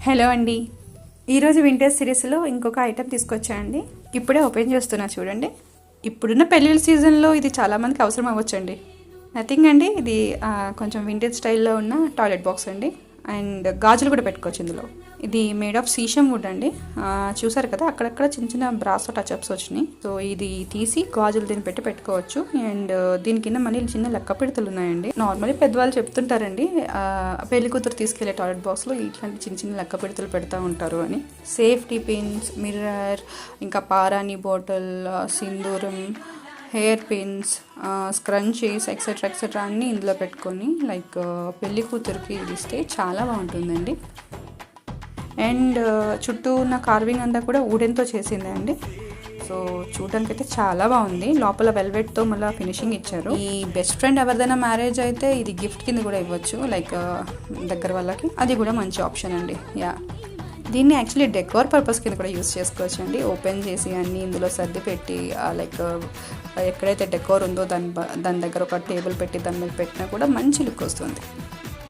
Hello అండి, ఈరోజు vintage సిరీస్లో ఇంకొక ఐటెం తీసుకొచ్చాయండి. ఇప్పుడే ఓపెన్ చేస్తున్నా చూడండి. ఇప్పుడున్న పెళ్ళిళ్ళ సీజన్లో ఇది చాలామందికి అవసరం అవ్వచ్చండి. నథింగ్ అండి, ఇది కొంచెం వింటేజ్ స్టైల్లో ఉన్న టాయిలెట్ బాక్స్ అండి. అండ్ గాజులు కూడా పెట్టుకోవచ్చు ఇందులో. ఇది మేడ్ ఆఫ్ సీషమ్ వుడ్ అండి. చూసారు కదా, అక్కడక్కడ చిన్న చిన్న బ్రాసో టచ్అప్స్ వచ్చినాయి. సో ఇది తీసి గాజులు దీన్ని పెట్టుకోవచ్చు. అండ్ దీని కింద మళ్ళీ చిన్న లెక్క పిడతలు ఉన్నాయండి. నార్మల్లీ పెద్దవాళ్ళు చెప్తుంటారండి, పెళ్లి కూతురు తీసుకెళ్లే టాయిలెట్ బాక్స్లో ఇట్లాంటి చిన్న చిన్న లెక్క పిడతలు పెడతా ఉంటారు అని. సేఫ్టీ పిన్స్, మిర్రర్, ఇంకా పారాని బాటిల్, సింధూరం, హెయిర్ పిన్స్, స్క్రంచీస్ ఎక్సెట్రా అన్నీ ఇందులో పెట్టుకొని లైక్ పెళ్లి కూతురికి ఇది ఇస్తే చాలా బాగుంటుందండి. అండ్ చుట్టూ ఉన్న కార్వింగ్ అంతా కూడా వుడెన్తో చేసిందండి. సో చూడడానికి అయితే చాలా బాగుంది. లోపల వెల్వెట్తో మళ్ళీ ఫినిషింగ్ ఇచ్చారు. ఈ బెస్ట్ ఫ్రెండ్ ఎవరిదైనా మ్యారేజ్ అయితే ఇది గిఫ్ట్ కింద కూడా ఇవ్వచ్చు, లైక్ దగ్గర వాళ్ళకి. అది కూడా మంచి ఆప్షన్ అండి. దీన్ని యాక్చువల్లీ డెకోర్ పర్పస్ కింద కూడా యూస్ చేసుకోవచ్చు అండి. ఓపెన్ చేసి అన్నీ ఇందులో సర్ది పెట్టి లైక్ ఎక్కడైతే డెకోర్ ఉందో దాని దగ్గర ఒక టేబుల్ పెట్టి దాని మీద పెట్టినా కూడా మంచి లుక్ వస్తుంది.